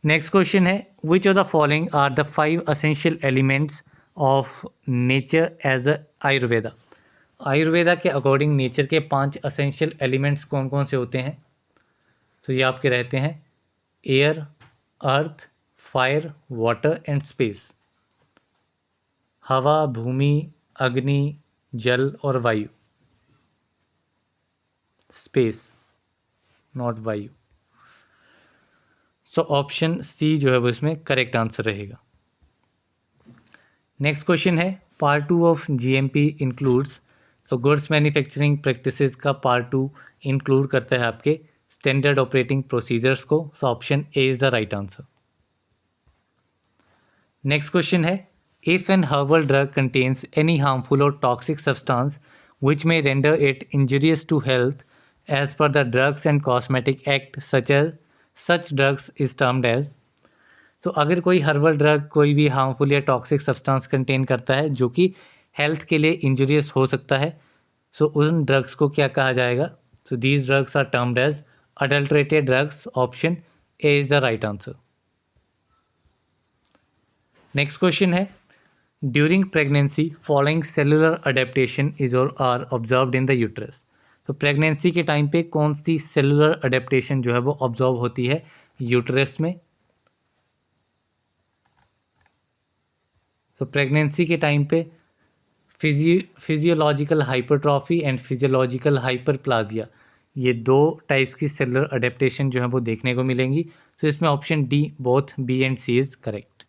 नेक्स्ट क्वेश्चन है, which of the following are the 5 essential elements of nature as a Ayurveda. Ayurveda के अकॉर्डिंग नेचर के 5 असेंशियल एलिमेंट्स कौन कौन से होते हैं? तो ये आपके रहते हैं air, earth, fire, water and space. हवा, भूमि, अग्नि, जल और वायु। स्पेस, नॉट वायु। सो ऑप्शन सी जो है वो इसमें करेक्ट आंसर रहेगा। नेक्स्ट क्वेश्चन है, पार्ट 2 ऑफ जीएमपी इंक्लूड्स, तो गुड्स मैन्युफैक्चरिंग प्रैक्टिसेस का पार्ट 2 इंक्लूड करता है आपके स्टैंडर्ड ऑपरेटिंग प्रोसीजर्स को। So option A is the right answer. Next question है, if an herbal drug contains any harmful or toxic substance which may render it injurious to health as per the Drugs and Cosmetic Act, such drugs is termed as। तो अगर कोई herbal drug कोई भी harmful या toxic substance contain करता है जो कि हेल्थ के लिए इंजूरियस हो सकता है, सो उन ड्रग्स को क्या कहा जाएगा? So these drugs are termed as adulterated drugs. Option A is the right answer. Next question है, during pregnancy following cellular adaptation is or are observed in the uterus. तो प्रेगनेंसी के टाइम पे कौन सी cellular adaptation जो है वो observe होती है यूट्रस में? तो प्रेगनेंसी के टाइम पे physiological hypertrophy and physiological hyperplasia, ये दो टाइप्स की सेलुलर अडेप्टेशन जो है वो देखने को मिलेंगी। तो इसमें option D both B and C is correct.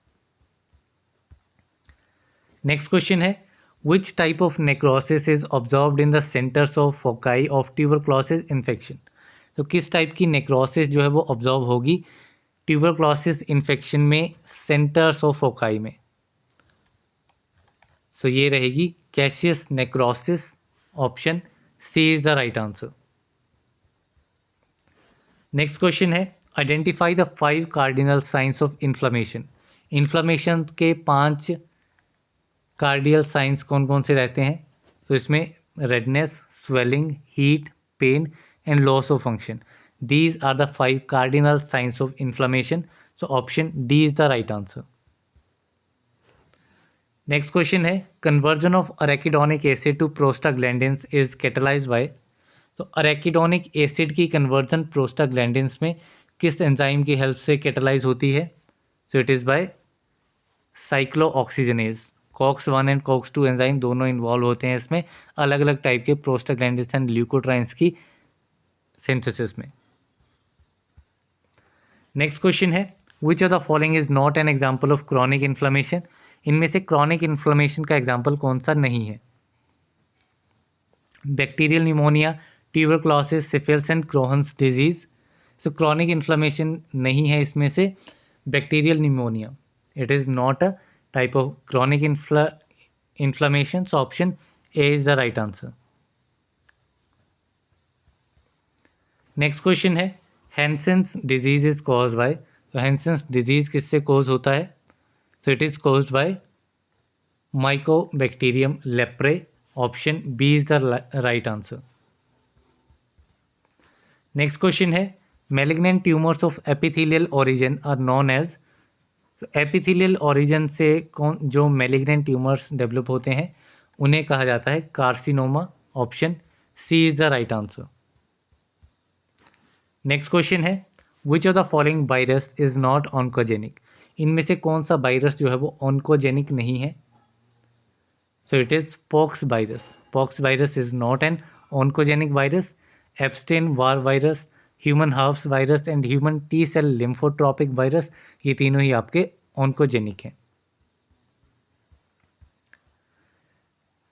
Next question है, which type of necrosis is observed in the centres of foci of tuberculosis infection. तो किस टाइप की नेक्रोसिस जो है वो ऑब्जर्व होगी ट्यूबरक्लोसिस इन्फेक्शन में सेंटर्स ऑफ फोकाई में? सो ये रहेगी caseous necrosis. Option C is the right answer. Next question है, identify the 5 cardinal signs of inflammation. Inflammation के 5 कार्डियल साइंस कौन कौन से रहते हैं? तो इसमें redness, swelling, heat, pain and loss of function, these are the 5 cardinal signs of inflammation. So option D is the right answer. Next question है, conversion of arachidonic acid to prostaglandins is catalysed by. तो arachidonic acid की conversion prostaglandins में किस enzyme की help से catalyse होती है? So it is by cyclooxygenase. COX-1 and COX-2 enzyme दोनों इन्वॉल्व होते हैं इसमें, अलग अलग टाइप के प्रोस्टाग्लैंडिन्स एंड ल्यूकोट्राइन्स की सिंथेसिस में। नेक्स्ट क्वेश्चन है, which of the following is not N example of chronic inflammation. इनमें से क्रॉनिक इन्फ्लेमेशन का एग्जाम्पल कौन सा नहीं है? Bacterial pneumonia, tuberculosis, syphilis and Crohn's disease. So chronic inflammation नहीं है इसमें से bacterial pneumonia, it is not a type of chronic inflammation. So option A is the right answer. Next question है, Hansen's disease is cause by. तो Hansen's disease किससे cause होता है? So it is caused by Mycobacterium leprae. Option B is the right answer. Next question है, malignant tumours of epithelial origin are known as. Epithelial origin से कौन जो malignant tumours develop होते हैं उन्हें कहा जाता है carcinoma. Option C is the right answer. Next question है, which of the following virus is not oncogenic. इनमें से कौन सा वायरस जो है वो ऑन्कोजेनिक नहीं है? So it is pox virus. Pox virus is not an oncogenic virus. Epstein Barr virus, human herpes virus and human T cell lymphotropic virus, ये तीनों ही आपके ऑन्कोजेनिक हैं।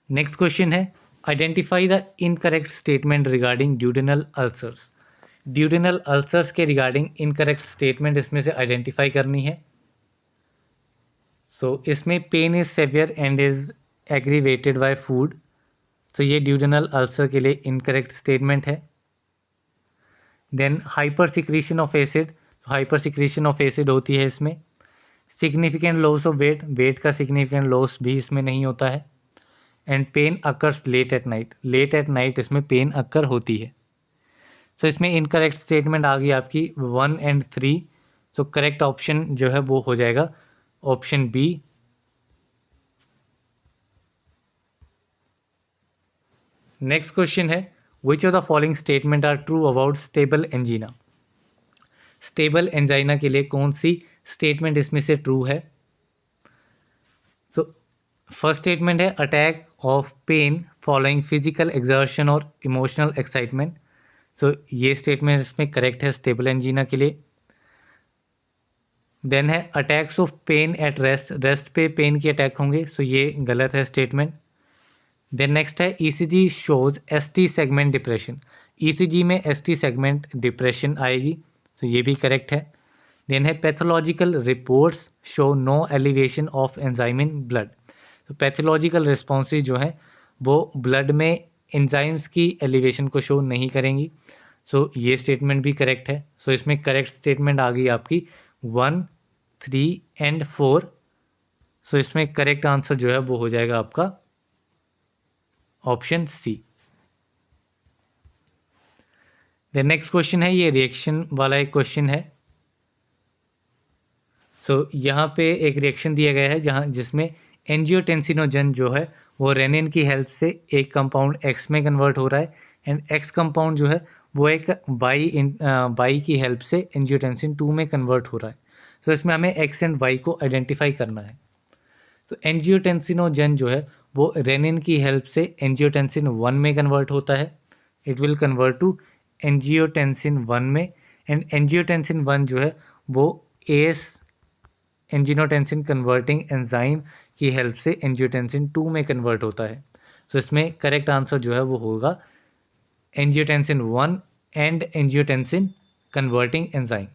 नेक्स्ट क्वेश्चन है, identify the incorrect statement regarding duodenal ulcers. Duodenal ulcers के regarding incorrect statement इसमें से identify करनी है। सो इसमें pain is severe and is aggravated by food, तो ये ड्यूडेनल अल्सर के लिए इनकरेक्ट स्टेटमेंट है। Then hyper secretion of acid, hyper secretion of acid होती है इसमें। Significant loss of weight, weight का सिग्निफिकेंट लॉस भी इसमें नहीं होता है। And pain occurs late at night, late at night इसमें पेन अकर होती है। सो इसमें इनकरेक्ट स्टेटमेंट आ गई आपकी 1 एंड 3। सो करेक्ट ऑप्शन जो है वो हो जाएगा ऑप्शन बी। नेक्स्ट क्वेश्चन है, which of the following statement are true about stable angina. Stable angina के लिए कौन सी स्टेटमेंट इसमें से ट्रू है? सो फर्स्ट स्टेटमेंट है, attack of pain following physical exertion or emotional excitement. So ये स्टेटमेंट इसमें करेक्ट है स्टेबल एंजीना के लिए। सेकेंड स्टेटमेंट है, attack of pain following physical exertion or emotional excitement. So ये स्टेटमेंट इसमें करेक्ट है स्टेबल एंजीना के लिए। थर्ड स्टेटमेंट है, attack of pain following emotional excitement. So ये स्टेटमेंट इसमें करेक्ट है स्टेबल एंजीना के लिए। देन है attacks of pain at rest, rest पे पेन के अटैक होंगे, सो ये गलत है स्टेटमेंट। देन नेक्स्ट है ECG shows ST segment depression, ECG में एसटी सेगमेंट डिप्रेशन आएगी, तो ये भी करेक्ट है। देन है pathological reports show no elevation of enzyme in blood, तो पैथोलॉजिकल रिस्पॉन्सेज जो है वो ब्लड में एंजाइम्स की एलिवेशन को शो नहीं करेंगी, सो ये स्टेटमेंट भी करेक्ट है। सो इसमें करेक्ट स्टेटमेंट आ गई आपकी 1, 3 एंड 4। सो इसमें करेक्ट आंसर जो है वो हो जाएगा आपका option C. The next question है, ये रिएक्शन वाला एक क्वेश्चन है। सो यहाँ पे एक रिएक्शन दिया गया है जहाँ जिसमें एंजियोटेंसिनोजन जो है वो रेनिन की हेल्प से एक कंपाउंड एक्स में कन्वर्ट हो रहा है, एंड एक्स कंपाउंड जो है वो एक बाई की हेल्प से एंजियोटेंसिन 2 में कन्वर्ट हो रहा है। तो इसमें हमें एक्स एंड वाई को आइडेंटिफाई करना है। तो एंजियोटेंसिनोजन जो है वो रेनिन की हेल्प से एंजियोटेंसिन 1 में कन्वर्ट होता है, it will convert to angiotensin 1 में, एंड एंजियोटेंसिन 1 जो है वो एस एंजियोटेंसिन कन्वर्टिंग एंजाइम की हेल्प से एंजियोटेंसिन 2 में कन्वर्ट होता है। सो इसमें करेक्ट आंसर जो है वो होगा angiotensin 1 and angiotensin converting enzyme.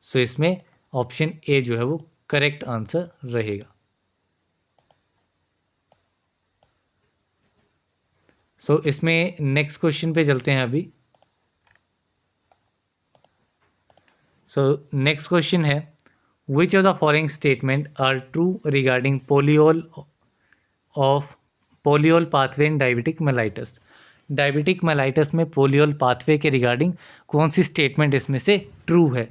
So इसमें ऑप्शन ए जो है वो करेक्ट आंसर रहेगा। सो इसमें नेक्स्ट क्वेश्चन पे चलते हैं अभी। सो नेक्स्ट क्वेश्चन है, which of the following statement are true regarding polyol pathway in diabetic mellitus, diabetic mellitus में पोलियोल पाथवे के रिगार्डिंग कौन सी स्टेटमेंट इसमें से ट्रू है।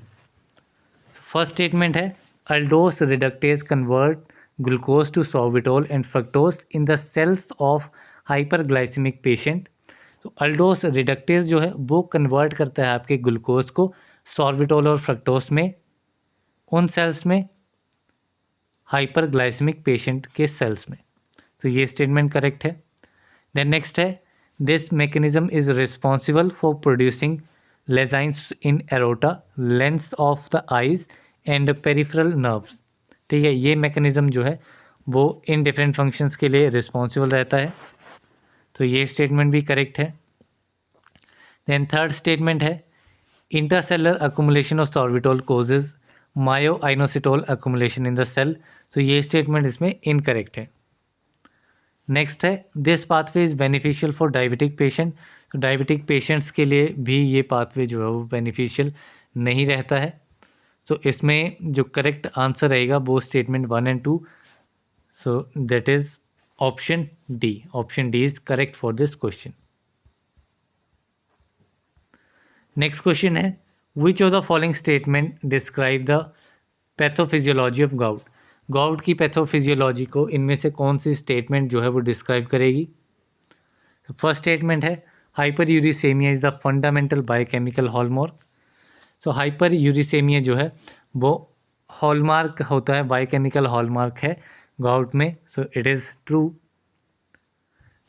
फर्स्ट स्टेटमेंट है aldose reductase convert glucose to sorbitol and fructose in the cells of hyperglycaemic patient. तो aldose reductase जो है वो कन्वर्ट करता है आपके ग्लूकोज को सॉर्बिटोल और फ्रक्टोज में, उन सेल्स में हाइपरग्लाइसेमिक पेशेंट के सेल्स में। तो ये स्टेटमेंट करेक्ट है। देन नेक्स्ट है this mechanism is responsible for producing lesions in aorta, lens of the eyes and peripheral nerves. ठीक है, ये मैकेनिज्म जो है वो इन डिफरेंट फंक्शंस के लिए रिस्पॉन्सिबल रहता है, तो ये स्टेटमेंट भी करेक्ट है। देन थर्ड स्टेटमेंट है intercellular accumulation of sorbitol causes myo inositol accumulation in the cell, तो ये स्टेटमेंट इसमें इनकरेक्ट है। नेक्स्ट है this pathway is beneficial for diabetic patient, तो डायबिटिक पेशेंट्स के लिए भी ये पाथवे जो है वो बेनिफिशियल नहीं रहता है। तो इसमें जो करेक्ट आंसर रहेगा वो statement 1 and 2, so that is option D, option D is correct for this question. Next question है which of the following statement describe the pathophysiology of gout, gout की पैथोफिजियोलॉजी को इनमें से कौन सी स्टेटमेंट जो है वो डिस्क्राइब करेगी। फर्स्ट स्टेटमेंट है hyperuricemia is the fundamental biochemical hallmark, so hyperuricemia जो है वो हॉलमार्क होता है, बायोकेमिकल हॉलमार्क है गाउट में, so it is true.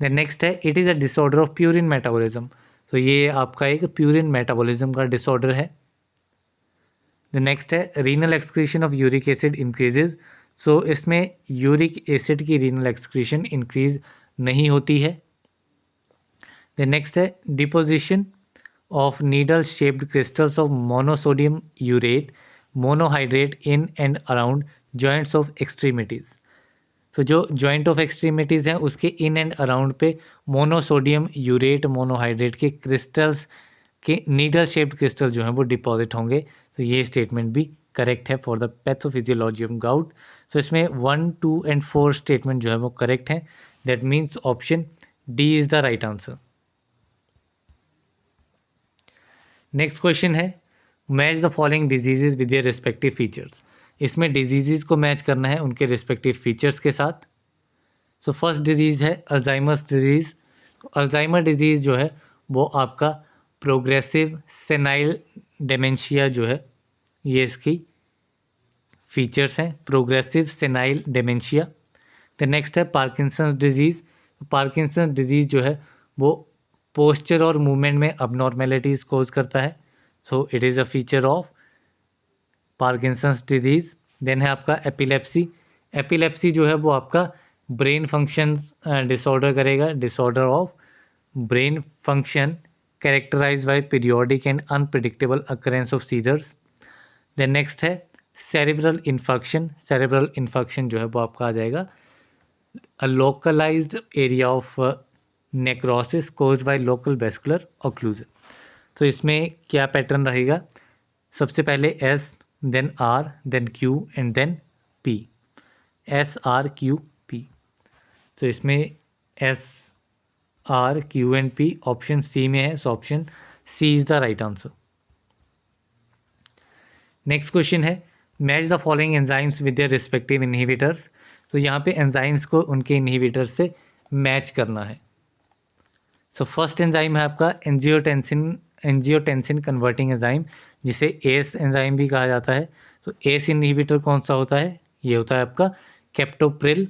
Then next है it is a disorder of purine metabolism, तो ये आपका एक प्यूरिन मेटाबॉलिज्म का डिसऑर्डर है। द नेक्स्ट है renal excretion of uric acid increases, so इसमें यूरिक एसिड की रीनल एक्सक्रीशन इंक्रीज नहीं होती है। द नेक्स्ट है deposition of needle shaped crystals of monosodium urate monohydrate in and around joints of extremities, तो जो joint of extremities हैं उसके इन एंड अराउंड पे मोनोसोडियम यूरेट मोनोहाइड्रेट के क्रिस्टल्स के नीडल शेप्ड क्रिस्टल जो हैं वो डिपॉजिट होंगे, तो ये स्टेटमेंट भी करेक्ट है for the pathophysiology of gout. So इसमें 1, 2 एंड 4 स्टेटमेंट जो है वो करेक्ट हैं, that means option D is the right answer. Next question है match the following diseases with their respective features, इसमें डिजीज़ को मैच करना है उनके रिस्पेक्टिव फीचर्स के साथ। सो फर्स्ट डिजीज़ है अल्जाइमर्स डिजीज़, अल्जाइमर डिजीज़ जो है वो आपका प्रोग्रेसिव सेनाइल डेमेंशिया जो है ये इसकी फीचर्स हैं, progressive senile dementia. The next है पार्किंसंस डिजीज़, पार्किंसंस डिजीज़ जो है वो पोस्चर और मूवमेंट में अबनॉर्मेलिटीज़ कोज करता है, so it is a feature of Parkinson's disease. Then है आपका एपिलेप्सी। एपिलेप्सी जो है वो आपका ब्रेन फंक्शंस डिसऑर्डर करेगा, disorder of brain function characterized by periodic and unpredictable occurrence of seizures. Then next है सेरेब्रल इन्फेक्शन। सेरेब्रल इन्फेक्शन जो है वो आपका आ जाएगा a localized area of necrosis caused by local vascular occlusion. तो इसमें क्या पैटर्न रहेगा, सबसे पहले S, then are, then Q and then P. S R Q P. तो इसमें S R Q and P option C में है, so option C is the right answer. Next question है match the following enzymes with their respective inhibitors. तो यहाँ पे enzymes को उनके इनहिबिटर से मैच करना है। सो फर्स्ट एंजाइम है आपका एंजियोटेंसिन कन्वर्टिंग एंजाइम, जिसे एस एंजाइम भी कहा जाता है। तो एस इनहिबिटर कौन सा होता है, ये होता है आपका कैप्टोप्रिल।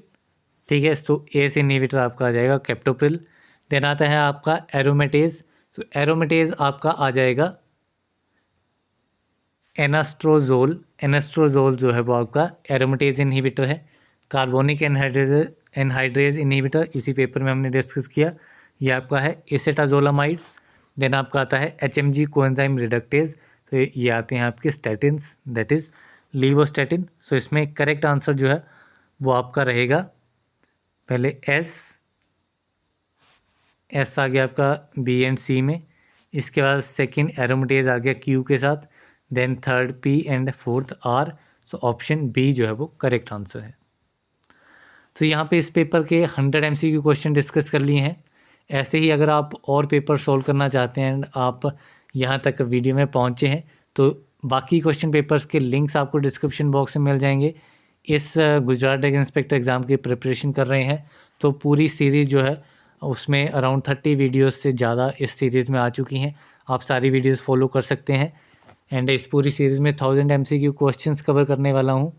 ठीक है, तो एस इनहिबिटर आपका आ जाएगा कैप्टोप्रिल। देन आता है आपका एरोमेटेज। तो एरोमेटेज आपका आ जाएगा एनास्ट्रोजोल। एनास्ट्रोजोल जो है वो आपका एरोमेटेज इनहिबिटर है। कार्बोनिक एनहाइड्रेज इनहिबिटर इसी पेपर में हमने डिस्कस किया, ये आपका है एसेटाजोलामाइड। देन आपका आता है HMG कोएंजाइम रिडक्टेज। तो ये आते हैं आपके स्टैटिन्स, दैट इज़ लीवोस्टैटिन। सो इसमें करेक्ट आंसर जो है वो आपका रहेगा पहले एस आ गया आपका बी एंड सी में, इसके बाद सेकंड एरोमेटेज आ गया क्यू के साथ, then third P and fourth are. So option B जो है वो करेक्ट आंसर है। तो यहाँ पे इस पेपर के 100 MCQ क्वेश्चन डिस्कस कर लिए हैं। ऐसे ही अगर आप और पेपर सॉल्व करना चाहते हैं एंड आप यहाँ तक वीडियो में पहुँचे हैं तो बाकी क्वेश्चन पेपर्स के लिंक्स आपको डिस्क्रिप्शन बॉक्स में मिल जाएंगे। इस गुजरात ड्रग इंस्पेक्टर एग्ज़ाम की प्रिपरेशन कर रहे हैं तो पूरी सीरीज़ जो है उसमें अराउंड 30 वीडियोस से ज़्यादा इस सीरीज़ में आ चुकी हैं। आप सारी वीडियोस फॉलो कर सकते हैं एंड इस पूरी सीरीज़ में 1000 MCQ क्वेश्चंस कवर करने वाला हूँ।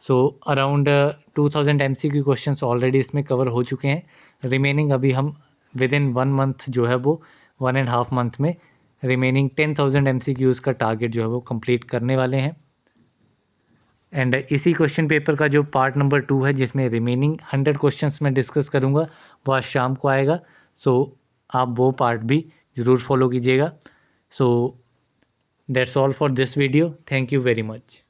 So around 2000 MCQ questions already इसमें कवर हो चुके हैं। रिमेनिंग अभी हम विद इन 1 मंथ जो है वो 1.5 मंथ में रिमेनिंग 10,000 MCQs का टारगेट जो है वो कंप्लीट करने वाले हैं। एंड इसी क्वेश्चन पेपर का जो पार्ट नंबर 2 है जिसमें रिमेनिंग 100 क्वेश्चंस मैं डिस्कस करूँगा वो आज शाम को आएगा। सो आप वो पार्ट भी ज़रूर फॉलो कीजिएगा। So that's all for this video. Thank you very much.